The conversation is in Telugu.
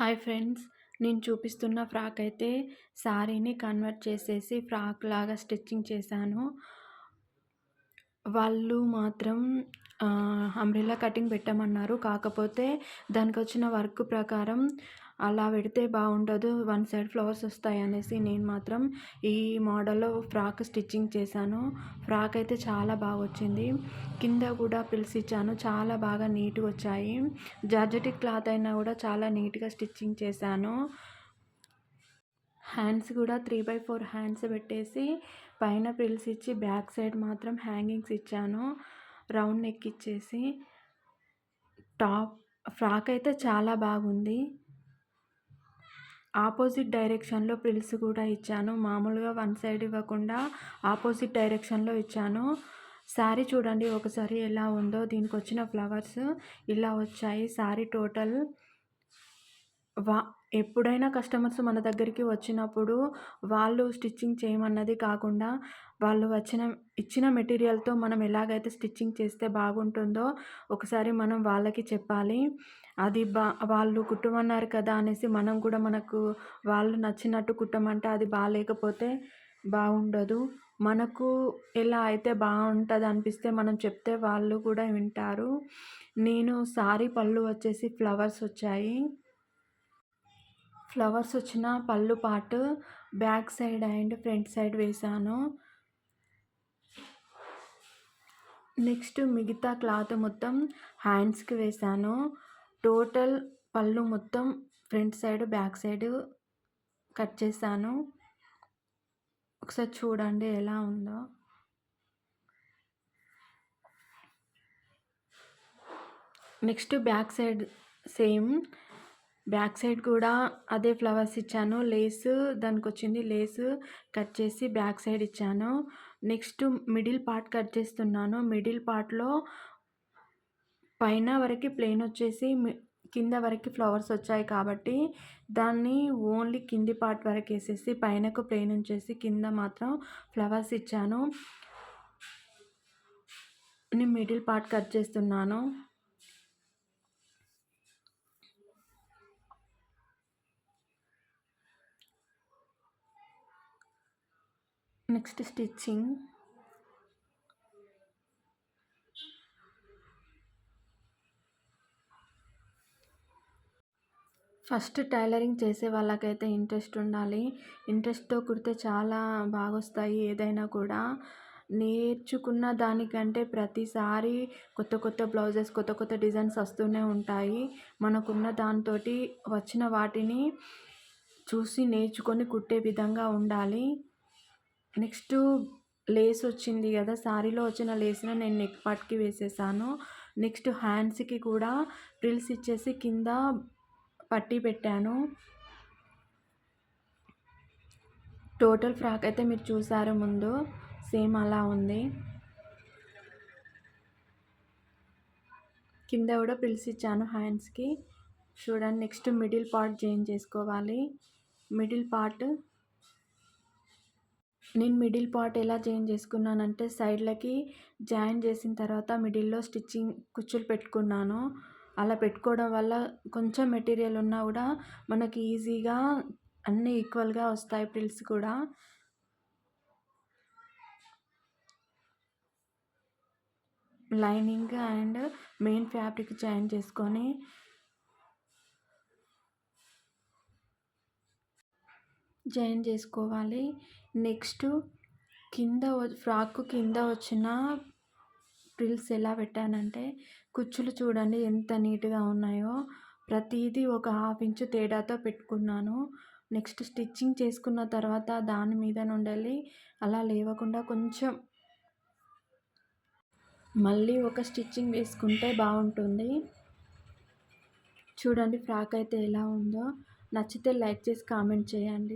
హాయ్ ఫ్రెండ్స్, నేను చూపిస్తున్న ఫ్రాక్ అయితే శారీని కన్వర్ట్ చేసేసి ఫ్రాక్ లాగా స్టిచ్చింగ్ చేశాను. వాళ్ళు మాత్రం అంబ్రెల్లా కటింగ్ పెట్టమన్నారు. కాకపోతే దానికొచ్చిన వర్క్ ప్రకారం అలా పెడితే బాగుండదు, వన్ సైడ్ ఫ్లవర్స్ వస్తాయనేసి నేను మాత్రం ఈ మోడల్లో ఫ్రాక్ స్టిచ్చింగ్ చేశాను. ఫ్రాక్ అయితే చాలా బాగా వచ్చింది. కింద కూడా పిల్స్ ఇచ్చాను, చాలా బాగా నీట్గా వచ్చాయి. జార్జెటిక్ క్లాత్ అయినా కూడా చాలా నీట్గా స్టిచ్చింగ్ చేశాను. హ్యాండ్స్ కూడా 3/4 హ్యాండ్స్ పెట్టేసి పైన ప్రిల్స్ ఇచ్చి బ్యాక్ సైడ్ మాత్రం హ్యాంగింగ్స్ ఇచ్చాను. రౌండ్ నెక్ ఇచ్చేసి టాప్ ఫ్రాక్ అయితే చాలా బాగుంది. ఆపోజిట్ డైరెక్షన్లో ప్రిల్స్ కూడా ఇచ్చాను. మామూలుగా వన్ సైడ్ ఇవ్వకుండా ఆపోజిట్ డైరెక్షన్లో ఇచ్చాను. శారీ చూడండి ఒకసారి ఎలా ఉందో. దీనికి వచ్చిన ఫ్లవర్స్ ఇలా వచ్చాయి. శారీ టోటల్ ఎప్పుడైనా కస్టమర్స్ మన దగ్గరికి వచ్చినప్పుడు వాళ్ళు స్టిచ్చింగ్ చేయమన్నది కాకుండా వాళ్ళు ఇచ్చిన మెటీరియల్తో మనం ఎలాగైతే స్టిచ్చింగ్ చేస్తే బాగుంటుందో ఒకసారి మనం వాళ్ళకి చెప్పాలి. అది వాళ్ళు కుట్టమన్నారు కదా అనేసి మనం కూడా మనకు వాళ్ళు నచ్చినట్టు కుట్టమంటే అది బాగాలేకపోతే బాగుండదు. మనకు ఎలా అయితే బాగుంటుంది అనిపిస్తే మనం చెప్తే వాళ్ళు కూడా వింటారు. నేను శారీ పళ్ళు వచ్చేసి ఫ్లవర్స్ వచ్చాయి. ఫ్లవర్స్ వచ్చిన పళ్ళు part back side and front side వేశాను. నెక్స్ట్ మిగతా క్లాత్ మొత్తం హ్యాండ్స్కి వేశాను. టోటల్ పళ్ళు మొత్తం front side back side cut చేశాను. ఒకసారి చూడండి ఎలా ఉందో. Next back side same, back side కూడా అదే ఫ్లవర్స్ ఇచ్చాను. లేస్ దానికి వచ్చింది, లేస్ కట్ చేసి బ్యాక్ సైడ్ ఇచ్చాను. నెక్స్ట్ మిడిల్ పార్ట్ కట్ చేస్తున్నాను. మిడిల్ పార్ట్లో పైన వరకు ప్లెయిన్ వచ్చేసి కింద వరకు ఫ్లవర్స్ వచ్చాయి కాబట్టి దాన్ని ఓన్లీ కింది పార్ట్ వరకు వేసేసి పైనకు ప్లెయిన్ ఉంచేసి కింద మాత్రం ఫ్లవర్స్ ఇచ్చాను. నేను మిడిల్ పార్ట్ కట్ చేస్తున్నాను. Next stitching. ఫస్ట్ టైలరింగ్ చేసే వాళ్ళకైతే ఇంట్రెస్ట్ ఉండాలి. ఇంట్రెస్ట్తో కుడితే చాలా బాగా వస్తాయి ఏదైనా కూడా. నేర్చుకున్న దానికంటే ప్రతిసారి కొత్త కొత్త బ్లౌజెస్, కొత్త కొత్త డిజైన్స్ వస్తూనే ఉంటాయి. మనకున్న దాంతో వచ్చిన వాటిని చూసి నేర్చుకొని కుట్టే విధంగా ఉండాలి. నెక్స్ట్ లేస్ వచ్చింది కదా, శారీలో వచ్చిన లేస్ని నేను నెక్ పార్ట్కి వేసేసాను. నెక్స్ట్ హ్యాండ్స్కి కూడా ఫ్రిల్స్ ఇచ్చేసి కింద పట్టీ పెట్టాను. టోటల్ ఫ్రాక్ అయితే మీరు చూసారు ముందు, సేమ్ అలా ఉంది. కింద కూడా ఫ్రిల్స్ ఇచ్చాను హ్యాండ్స్కి. చూడండి. నెక్స్ట్ మిడిల్ పార్ట్ జాయిన్ చేసుకోవాలి. మిడిల్ పార్ట్ నేను మిడిల్ పార్ట్ ఎలా జాయిన్ చేసుకున్నానంటే సైడ్లకి జాయిన్ చేసిన తర్వాత మిడిల్లో స్టిచ్చింగ్ కుచ్చులు పెట్టుకున్నాను. అలా పెట్టుకోవడం వల్ల కొంచెం మెటీరియల్ ఉన్నా కూడా మనకి ఈజీగా అన్నీ ఈక్వల్గా వస్తాయి. ఫ్రిల్స్ కూడా lining and main fabric join చేసుకోవాలి. నెక్స్ట్ ఫ్రాక్ కింద వచ్చిన ఫ్రిల్స్ ఎలా పెట్టానంటే కుచ్చులు చూడండి ఎంత నీట్గా ఉన్నాయో. ప్రతిదీ ఒక 1/2 ఇంచు తేడాతో పెట్టుకున్నాను. నెక్స్ట్ స్టిచ్చింగ్ చేసుకున్న తర్వాత దాని మీద నుండి అలా లేవకుండా కొంచెం మళ్ళీ ఒక స్టిచ్చింగ్ వేసుకుంటే బాగుంటుంది. చూడండి ఫ్రాక్ అయితే ఎలా ఉందో. నచ్చితే లైక్ చేసి కామెంట్ చేయండి.